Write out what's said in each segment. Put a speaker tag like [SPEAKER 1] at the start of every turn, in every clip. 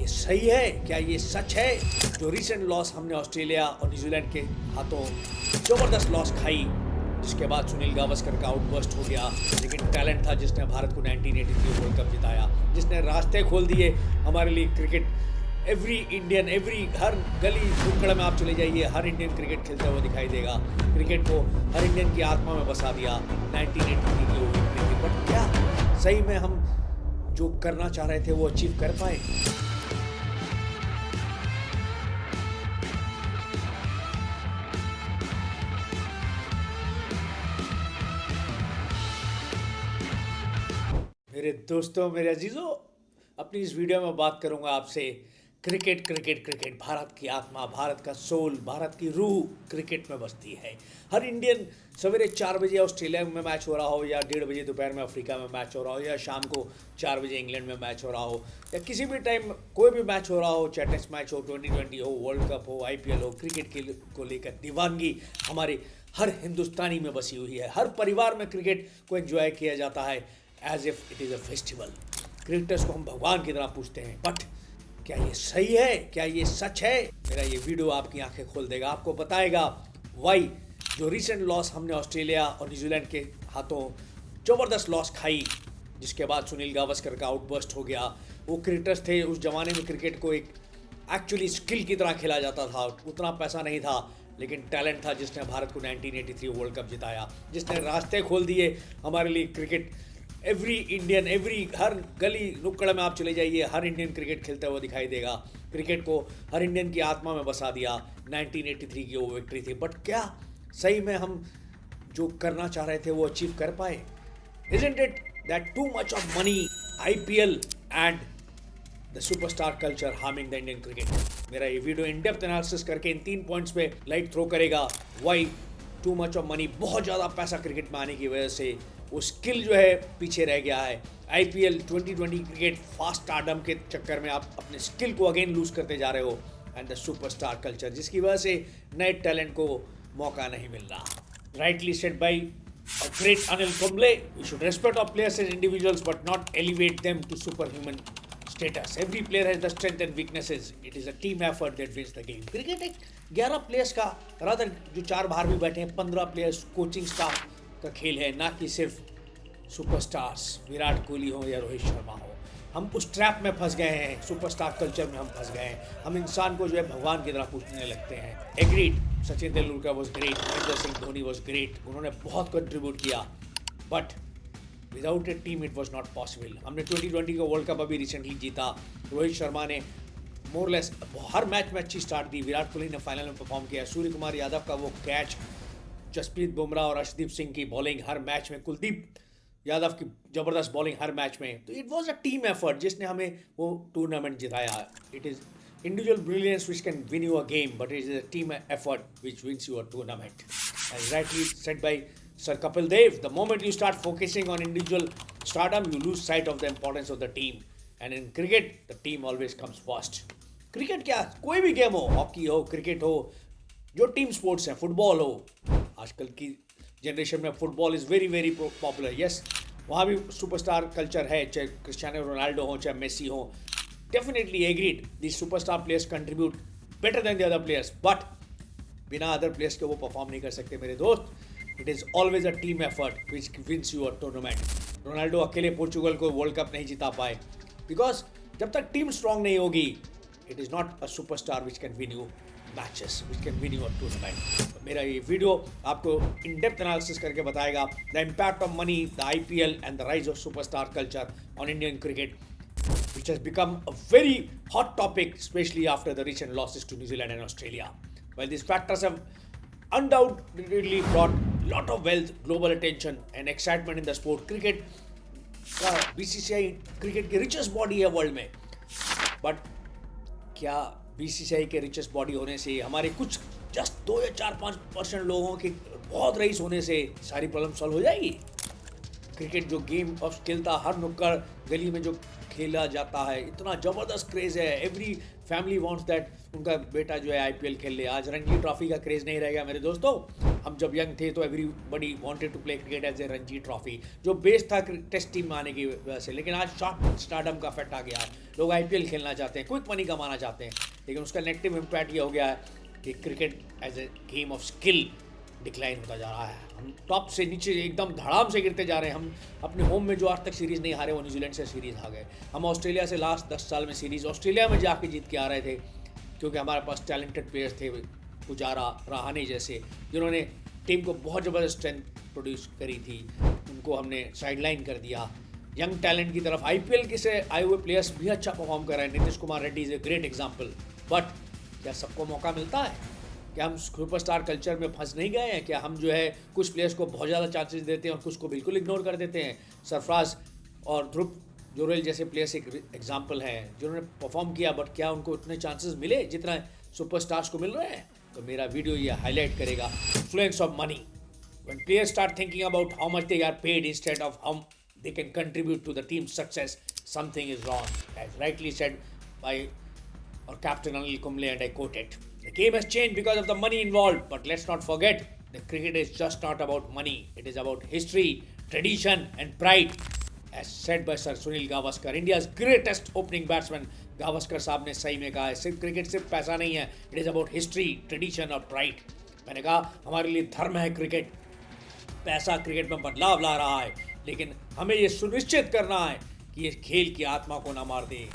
[SPEAKER 1] ये सही है? क्या ये सच है? जो रीसेंट लॉस हमने ऑस्ट्रेलिया और न्यूजीलैंड के हाथों जबरदस्त लॉस खाई, जिसके बाद सुनील गावस्कर का आउटबर्स्ट हो गया, लेकिन टैलेंट था जिसने भारत को 1983 वर्ल्ड कप जिताया, जिसने रास्ते खोल दिए हमारे लिए क्रिकेट। एवरी इंडियन, हर गली नुक्कड़ में आप चले जाइए, हर इंडियन क्रिकेट खेलता हुआ दिखाई देगा। क्रिकेट को हर इंडियन की आत्मा में बसा दिया 1983 की वो विक्ट्री थी। बट क्या सही में हम जो करना चाह रहे थे वो अचीव कर पाए? मेरे दोस्तों, मेरे अजीजों, अपनी इस वीडियो में बात करूंगा आपसे क्रिकेट क्रिकेट क्रिकेट। भारत की आत्मा, भारत का सोल, भारत की रूह क्रिकेट में बसती है। हर इंडियन सवेरे 4 बजे ऑस्ट्रेलिया में मैच हो रहा हो, या 1:30 बजे दोपहर में अफ्रीका में मैच हो रहा हो, या शाम को 4 बजे इंग्लैंड में मैच हो रहा हो, या किसी भी टाइम कोई भी मैच हो रहा हो, चाहे टेस्ट मैच हो, 2020 हो, वर्ल्ड कप हो, IPL हो, क्रिकेट को लेकर दीवानगी हमारे हर हिंदुस्तानी में बसी हुई है। हर परिवार में क्रिकेट को एंजॉय किया जाता है as if it is a festival. Cricketers को हम भगवान की तरह पूछते हैं। बट क्या ये सही है? क्या ये सच है? मेरा ये वीडियो आपकी आंखें खोल देगा, आपको बताएगा वाई जो रीसेंट लॉस हमने ऑस्ट्रेलिया और न्यूजीलैंड के हाथों ज़बरदस्त लॉस खाई, जिसके बाद सुनील गावस्कर का आउटबर्स्ट हो गया। वो क्रिकेटर्स थे, उस जमाने में क्रिकेट को एक एक्चुअली स्किल की तरह खेला जाता था, उतना पैसा नहीं था, लेकिन टैलेंट था जिसने भारत को 1983 वर्ल्ड कप जिताया, जिसने रास्ते खोल दिए हमारे लिए क्रिकेट। एवरी इंडियन, हर गली नुक्कड़ में आप चले जाइए, हर इंडियन क्रिकेट खेलता हुआ दिखाई देगा। क्रिकेट को हर इंडियन की आत्मा में बसा दिया 1983 की वो विक्ट्री थी। बट क्या सही में हम जो करना चाह रहे थे वो अचीव कर पाए? Isn't it that too much of money, IPL and the superstar culture harming the Indian cricket? मेरा ये वीडियो इन डेप्थ एनालिसिस करके इन 3 पॉइंट्स पे लाइट थ्रो करेगा। Why too much of money, बहुत ज़्यादा पैसा क्रिकेट में आने की वजह से वो स्किल जो है पीछे रह गया है। IPL 2020 क्रिकेट फास्ट स्टारडम के चक्कर में आप अपने स्किल को अगेन लूज करते जा रहे हो। एंड द सुपरस्टार कल्चर, जिसकी वजह से नए टैलेंट को मौका नहीं मिल रहा। Rightly said by a great Anil Kumble, we should respect our players as individuals but not elevate them to superhuman status. Every player has the strength and weaknesses. It is a team effort that wins the game. Cricket एक 11 players का, rather जो 4 बाहर भी बैठे हैं, 15 players coaching staff का खेल है, ना कि सिर्फ सुपरस्टार्स विराट कोहली हो या रोहित शर्मा हो। हम उस ट्रैप में फंस गए हैं, सुपरस्टार कल्चर में हम फंस गए हैं। हम इंसान को जो है भगवान की तरह पूछने लगते हैं। Agreed, Sachin Tendulkar was great, Mahendra Singh Dhoni was great, उन्होंने बहुत कंट्रीब्यूट किया, but without A team it was not possible. हमने 2020 का वर्ल्ड कप अभी रिसेंटली जीता। रोहित शर्मा ने मोरलेस हर मैच में अच्छी स्टार्ट दी, विराट कोहली ने फाइनल में परफॉर्म किया, सूर्य कुमार यादव का वो कैच, जसप्रीत बुमराह और अर्शदीप सिंह की बॉलिंग हर मैच में, कुलदीप यादव की ज़बरदस्त बॉलिंग हर मैच में। तो it was a team effort जिसने हमें वो टूर्नामेंट जिताया। It is individual brilliance which can win you a game, but it is a team effort which wins you a tournament. As rightly said by Sir Kapil Dev, the moment you start focusing on individual stardom, you lose sight of the importance of the team. And in cricket, the team always comes first. Cricket क्या, कोई भी game हो, hockey हो, cricket हो, जो team sports हैं, football हो, आजकल की जनरेशन में football is very very popular. Yes, वहाँ भी सुपरस्टार कल्चर है, चाहे क्रिस्टियानो रोनाल्डो हो, चाहे मेसी हो। Definitely agreed, these superstar players contribute better than the other players, but बिना अदर प्लेयर्स के वो परफॉर्म नहीं कर सकते मेरे दोस्त। It is always a team effort which wins you a tournament. Ronaldo अकेले पोर्चुगल को वर्ल्ड कप नहीं जिता पाए, बिकॉज जब तक टीम स्ट्रांग नहीं होगी, it is not a superstar which can win you matches, which can win you a tournament. मेरा ये वीडियो आपको इन डेप्थ एनालिसिस करके बताएगा the impact of money, the IPL and the rise of superstar culture on Indian cricket, which has become a very hot topic, especially after the recent losses to New Zealand and Australia. While these factors have undoubtedly brought a lot of wealth, global attention and excitement in the sport, cricket का BCCI cricket की richest body है world में, but क्या BCCI के richest body होने से हमारे कुछ जस्ट 2 या 4-5% लोगों के बहुत रईस होने से सारी प्रॉब्लम सॉल्व हो जाएगी? क्रिकेट जो गेम ऑफ स्किल था, हर नुक्कड़ गली में जो खेला जाता है, इतना ज़बरदस्त क्रेज़ है, एवरी फैमिली वांट्स दैट उनका बेटा जो है IPL खेल ले। आज रणजी ट्रॉफी का क्रेज़ नहीं रहेगा मेरे दोस्तों। हम जब यंग थे तो everybody wanted to play cricket as a Ranji trophy, जो बेस था टेस्ट टीम में आने की वजह से। लेकिन आज शॉर्ट स्टारडम का इफेक्ट आ गया है, लोग आईपीएल खेलना चाहते हैं, क्विक मनी कमाना चाहते हैं, लेकिन उसका नेगेटिव इम्पैक्ट ये हो गया है कि cricket as a game of skill decline होता जा रहा है। हम टॉप से नीचे एकदम धड़ाम से गिरते जा रहे हैं। हम अपने होम में जो आज तक सीरीज़ नहीं हारे वो न्यूजीलैंड से सीरीज़ आ गए। हम ऑस्ट्रेलिया से लास्ट 10 साल में सीरीज़ ऑस्ट्रेलिया में जाके जीत के आ रहे थे, क्योंकि हमारे पास टैलेंटेड प्लेयर्स थे, पुजारा, रहाणे जैसे, जिन्होंने टीम को बहुत ज़बरदस्त स्ट्रेंथ प्रोड्यूस करी थी। उनको हमने साइडलाइन कर दिया। यंग टैलेंट की तरफ आईपीएल के से आए हुए प्लेयर्स भी अच्छा परफॉर्म कर रहे हैं। Nitish Kumar Reddy is a great example. But क्या सबको मौका मिलता है? क्या हम सुपरस्टार कल्चर में फंस नहीं गए हैं? क्या हम जो है कुछ प्लेयर्स को बहुत ज़्यादा चांसेस देते हैं और कुछ को बिल्कुल इग्नोर कर देते हैं? सरफराज और ध्रुव जोरेल जैसे प्लेयर्स एक एग्जाम्पल हैं जिन्होंने परफॉर्म किया, बट क्या उनको उतने चांसेस मिले जितना सुपरस्टार्स को मिल रहे हैं? तो मेरा वीडियो ये हाईलाइट करेगा influence of money. When players start thinking about how much they are paid instead of how they can contribute to the team's success, something is wrong. As rightly said by our captain Anil Kumble, and I quote it. The game has changed because of the money involved, but let's not forget that cricket is just not about money. It is about history, tradition and pride. As said by Sir Sunil Gavaskar, India's greatest opening batsman, Gavaskar साहब ने सही में कहा है, सिर्फ cricket सिर्फ पैसा नहीं है, it is about history, tradition और प्राइड। मैंने कहा हमारे लिए धर्म है क्रिकेट। पैसा क्रिकेट में बदलाव ला रहा है, लेकिन हमें ये सुनिश्चित करना है कि ये खेल की आत्मा को ना मार दे।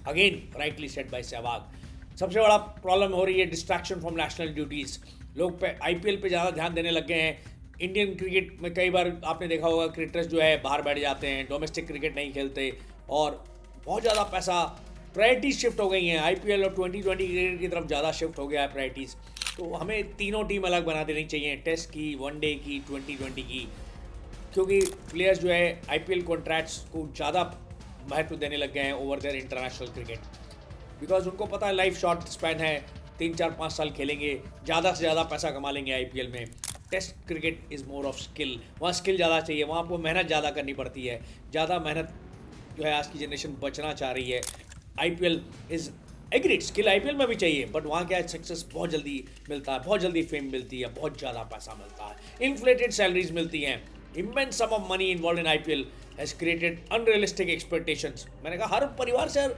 [SPEAKER 1] Again rightly said by Sehwag. सबसे बड़ा प्रॉब्लम हो रही है डिस्ट्रैक्शन फ्रॉम नेशनल ड्यूटीज़। लोग आईपीएल पे ज़्यादा ध्यान देने लग गए हैं। इंडियन क्रिकेट में कई बार आपने देखा होगा क्रिकेटर्स जो है बाहर बैठ जाते हैं, डोमेस्टिक क्रिकेट नहीं खेलते और बहुत ज़्यादा पैसा, प्रायोरिटीज शिफ्ट हो गई हैं। आईपीएल और 2020 क्रिकेट की तरफ ज़्यादा शिफ्ट हो गया है प्रायोरिटीज़। तो हमें तीनों टीम अलग बना देनी चाहिए, टेस्ट की, वनडे की, 2020 की, क्योंकि प्लेयर्स जो है आईपीएल कॉन्ट्रैक्ट्स को ज़्यादा महत्व देने लग गए हैं over their international cricket, because उनको पता है लाइफ शॉर्ट स्पैन है, 3-4-5 साल खेलेंगे, ज़्यादा से ज़्यादा पैसा कमा लेंगे आईपीएल में। Test cricket is more of skill, वहाँ स्किल ज़्यादा चाहिए, वहाँ आपको मेहनत ज़्यादा करनी पड़ती है। ज़्यादा मेहनत जो है आज की जनरेशन बचना चाह रही है। IPL is agreed, skill IPL में भी चाहिए, बट वहाँ क्या सक्सेस बहुत जल्दी मिलता है, बहुत जल्दी फेम मिलती है, बहुत ज़्यादा पैसा मिलता है, इन्फ्लेटेड सैलरीज मिलती हैं। Immense sum of money involve in IPL has created unrealistic expectations. मैंने कहा हर परिवार से हर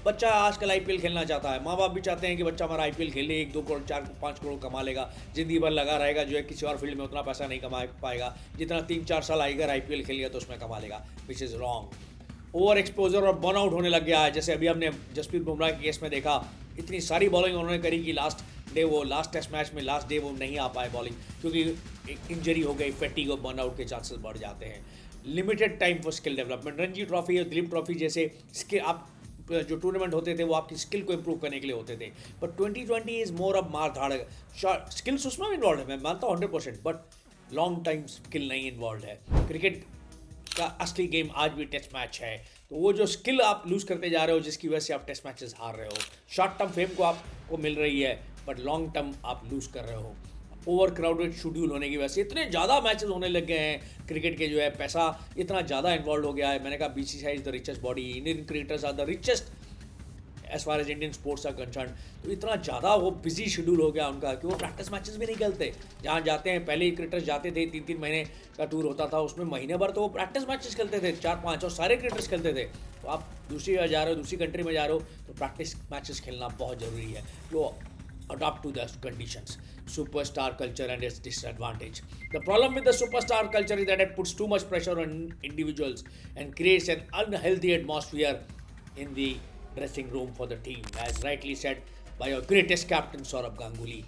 [SPEAKER 1] बच्चा आजकल आईपीएल खेलना चाहता है। माँ बाप भी चाहते हैं कि बच्चा हमारा आईपीएल खेले, 1-2 करोड़ 4-5 करोड़ कमा लेगा, ज़िंदगी भर लगा रहेगा, जो है किसी और फील्ड में उतना पैसा नहीं कमा पाएगा जितना 3-4 साल आएगा आईपीएल खेलेगा तो उसमें कमा लेगा, which is wrong. Over exposure और बर्नआउट होने लग गया है। जैसे अभी हमने जसप्रीत बुमराह के केस में देखा, इतनी सारी बॉलिंग उन्होंने करी कि लास्ट टेस्ट मैच में लास्ट डे वो नहीं आ पाए बॉलिंग, क्योंकि एक इंजरी हो गई, फैटीग और बर्नआउट के चांसेस बढ़ जाते हैं। Limited time for skill development. Ranji trophy और दिलीप ट्रॉफी जैसे स्किल आप जो टूर्नामेंट होते थे वो आपकी स्किल को इम्प्रूव करने के लिए होते थे, बट 2020 इज़ मोर ऑफ मार धाड़। स्किल्स उसमें भी इन्वॉल्व है, मैं मानता हूँ 100%, बट लॉन्ग टाइम स्किल नहीं इन्वॉल्व है। क्रिकेट का असली गेम आज भी टेस्ट मैच है, तो वो जो स्किल आप लूज़ करते जा रहे हो जिसकी वजह से आप टेस्ट मैचेस हार रहे हो, शॉर्ट टर्म फेम को आपको मिल रही है बट लॉन्ग टर्म आप लूज़ कर रहे हो। ओवर क्राउडेड शेड्यूल होने की वजह से इतने ज़्यादा मैचेस होने लग गए हैं क्रिकेट के, जो है पैसा इतना ज़्यादा इन्वॉल्व हो गया है। मैंने कहा BCCI is the richest body, Indian cricketers are the richest as far as Indian sports are concern. तो इतना ज़्यादा वो बिजी शेड्यूल हो गया उनका कि वो प्रैक्टिस मैचेस भी नहीं खेलते। जहाँ जाते हैं, पहले क्रिकेटर्स जाते थे 3-3 महीने का टूर होता था, उसमें महीने भर तो वो प्रैक्टिस मैचेस खेलते थे, 4-5, और सारे क्रिकेटर्स खेलते थे। तो आप दूसरी जगह जा रहे हो, दूसरी कंट्री में जा रहे हो, तो प्रैक्टिस मैचेस खेलना बहुत ज़रूरी है। जो adapt to the conditions. Superstar culture and its disadvantage. The problem with the superstar culture is that it puts too much pressure on individuals and creates an unhealthy atmosphere in the dressing room for the team, as rightly said by our greatest captain Saurabh Ganguly.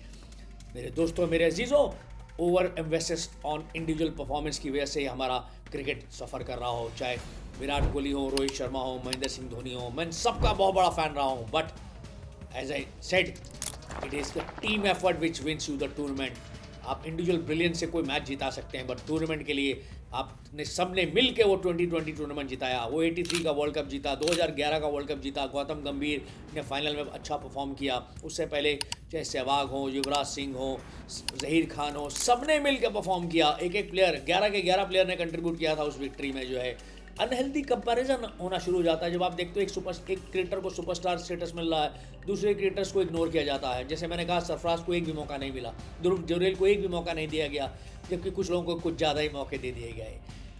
[SPEAKER 1] मेरे दोस्तों, मेरे अजीज़ों, over emphasis on individual performance की वजह से हमारा cricket सफ़र कर रहा हो, चाहे विराट कोहली हो, रोहित शर्मा हो, महेंद्र सिंह धोनी हो, मैं सबका बहुत बड़ा फ़ैन रहा हूँ, but as I said it is the team effort which wins you the tournament. आप इंडिविजुअल ब्रिलियंस से कोई मैच जिता सकते हैं, बट टूर्नामेंट के लिए आपने सबने मिल के वो 2020 टूर्नामेंट जिताया। वो 83 का वर्ल्ड कप जीता, 2011 का वर्ल्ड कप जीता, गौतम गंभीर ने फाइनल में अच्छा परफॉर्म किया। उससे पहले चाहे सहवाग हो, युवराज सिंह हो, जहीर खान हो, सब ने मिल के परफॉर्म किया। एक एक प्लेयर, 11 के 11 प्लेयर ने कंट्रीब्यूट किया था उस विक्ट्री में, जो है अनहेल्दी कंपैरिजन होना शुरू हो जाता है जब आप देखते हो एक क्रिकेटर को सुपरस्टार स्टेटस मिल रहा है, दूसरे क्रिकेटर्स को इग्नोर किया जाता है। जैसे मैंने कहा, सरफराज को एक भी मौका नहीं मिला, ध्रुव जुरैल को एक भी मौका नहीं दिया गया, जबकि कुछ लोगों को कुछ ज़्यादा ही मौके दे दिए गए।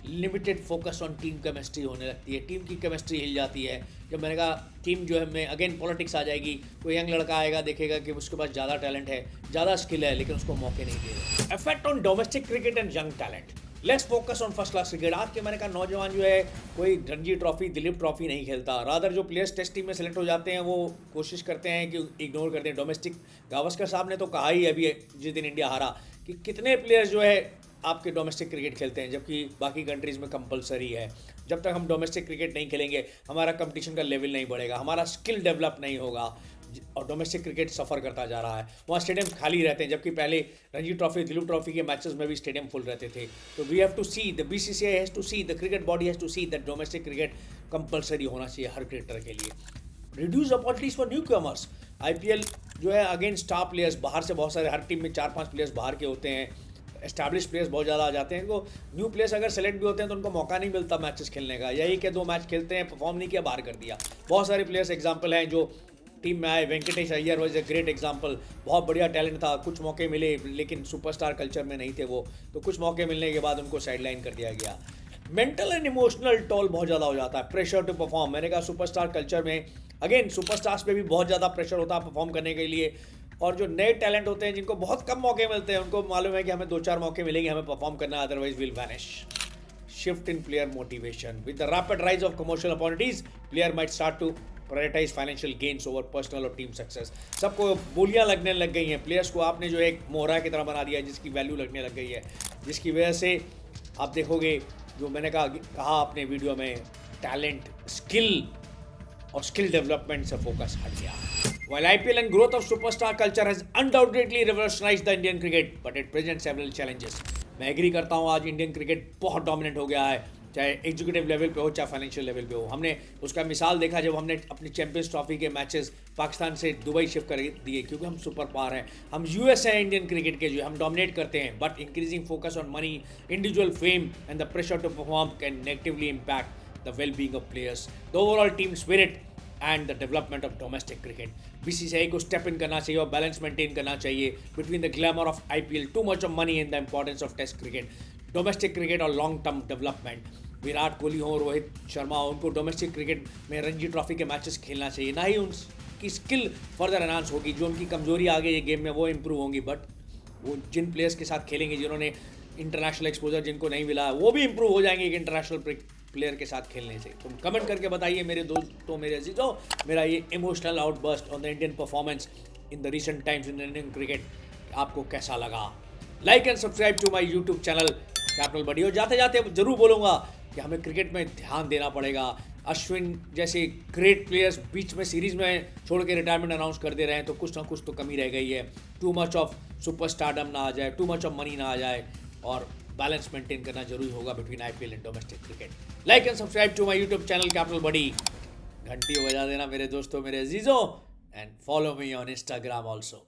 [SPEAKER 1] Limited focus on team chemistry होने लगती है, टीम की केमिस्ट्री हिल जाती है। जब मैंने कहा टीम जो है में अगेन पॉलिटिक्स आ जाएगी, कोई यंग लड़का आएगा, देखेगा कि उसके पास ज़्यादा टैलेंट है, ज़्यादा स्किल है, लेकिन उसको मौके नहीं दे रहे। Effect on domestic cricket and young talent, let's focus on first class cricket. आज के मैंने कहा नौजवान जो है कोई रणजी ट्रॉफी, दिलीप ट्रॉफी नहीं खेलता, रादर जो प्लेयर्स टेस्ट टीम में सेलेक्ट हो जाते हैं वो कोशिश करते हैं कि इग्नोर करते हैं डोमेस्टिक। गावस्कर साहब ने तो कहा ही अभी जिस दिन इंडिया हारा कि कितने प्लेयर्स जो है आपके डोमेस्टिक क्रिकेट खेलते हैं, जबकि बाकी कंट्रीज़ में कंपलसरी है। जब तक हम डोमेस्टिक क्रिकेट नहीं खेलेंगे हमारा कंपटीशन का लेवल नहीं बढ़ेगा, हमारा स्किल डेवलप नहीं होगा, और डोमेस्टिक क्रिकेट सफ़र करता जा रहा है। वहाँ स्टेडियम खाली रहते हैं, जबकि पहले रणजी ट्रॉफी, दिलीप ट्रॉफी के मैचेस में भी स्टेडियम फुल रहते थे। तो we have to see, the BCCI has to see, the cricket body has to see that domestic cricket compulsory होना चाहिए हर क्रिकेटर के लिए। Reduce opportunities for newcomers. IPL जो है अगेन स्टार प्लेयर्स बाहर से, बहुत सारे, हर टीम में 4-5 प्लेयर्स बाहर के होते हैं, एस्टैब्लिश प्लेयर्स बहुत ज़्यादा आ जाते हैं। इनको न्यू प्लेयर्स अगर सेलेक्ट भी होते हैं तो उनको मौका नहीं मिलता मैचेस खेलने का, यही कि 2 मैच खेलते हैं, परफॉर्म नहीं किया, बाहर कर दिया। बहुत सारे प्लेयर्स एग्जांपल हैं जो टीम में आए। Venkatesh Iyer was a great example, बहुत बढ़िया टैलेंट था, कुछ मौके मिले लेकिन सुपरस्टार कल्चर में नहीं थे वो, तो कुछ मौके मिलने के बाद उनको साइडलाइन कर दिया गया। मेंटल एंड इमोशनल टोल बहुत ज़्यादा हो जाता है, प्रेशर टू परफॉर्म। मैंने कहा सुपरस्टार कल्चर में अगेन सुपरस्टार्स पे भी बहुत ज़्यादा प्रेशर होता है परफॉर्म करने के लिए, और जो नए टैलेंट होते हैं जिनको बहुत कम मौके मिलते हैं उनको मालूम है कि हमें 2-4 मौके मिलेंगे, हमें परफॉर्म करना, otherwise will vanish. Shift in player motivation, with the rapid rise of commercial opportunities player might start to prioritise financial gains over personal और टीम सक्सेस। सबको बोलियां लगने लग गई हैं, प्लेयर्स को आपने जो एक मोहरा की तरह बना दिया है जिसकी वैल्यू लगने लग गई है, जिसकी वजह से आप देखोगे जो मैंने कहा अपने वीडियो में, टैलेंट, स्किल और स्किल डेवलपमेंट से फोकस हट गया। While IPL and growth of superstar culture has undoubtedly revolutionized the Indian cricket, but it presents several challenges. मैं एग्री करता हूँ, आज इंडियन क्रिकेट बहुत डोमिनेंट हो गया है, चाहे एग्जीक्यूटिव लेवल पे हो चाहे फाइनेंशियल लेवल पे हो। हमने उसका मिसाल देखा जब हमने अपनी चैंपियंस ट्रॉफी के मैचेस पाकिस्तान से दुबई शिफ्ट कर दिए, क्योंकि हम सुपर पावर हैं, हम US हैं इंडियन क्रिकेट के, जो हम डोमिनेट करते हैं। But increasing focus on money, individual fame and the pressure to perform can negatively impact the well being of players, the overall team spirit and the development of domestic cricket. BCCI को step in करना चाहिए और balance maintain करना चाहिए between the glamour of IPL, too much of money in the importance of test cricket, domestic cricket और long term development. Virat Kohli हो, रोहित शर्मा हो, उनको डोमेस्टिक क्रिकेट में रणजी ट्रॉफी के मैचेस खेलना चाहिए, ना ही उनकी स्किल फर्दर एनहांस होगी, जो उनकी कमजोरी आ गई है गेम में वो इंप्रूव होंगी, बट वो जिन प्लेयर्स के साथ खेलेंगे जिन्होंने इंटरनेशनल एक्सपोजर जिनको नहीं मिला वो भी इंप्रूव हो जाएंगे एक इंटरनेशनल प्लेयर के साथ खेलने से। तुम कमेंट करके बताइए मेरे दोस्तों, मेरे अजीजों, मेरा ये emotional outburst on the Indian performance in the recent times in Indian cricket आपको कैसा लगा। Like and subscribe to my YouTube channel Capital Buddy. और जाते जाते जरूर बोलूँगा कि हमें क्रिकेट में ध्यान देना पड़ेगा। अश्विन जैसे ग्रेट प्लेयर्स बीच में सीरीज़ में छोड़ के रिटायरमेंट अनाउंस कर दे रहे हैं, तो कुछ ना कुछ तो कमी रह गई है। टू मच ऑफ सुपरस्टारडम ना आ जाए, टू मच ऑफ मनी ना आ जाए, और बैलेंस मेंटेन करना जरूरी होगा between IPL and domestic cricket. Like and subscribe to my YouTube channel Capital Buddy, घंटी बजा देना मेरे दोस्तों, मेरे अजीजों, and follow me on Instagram also.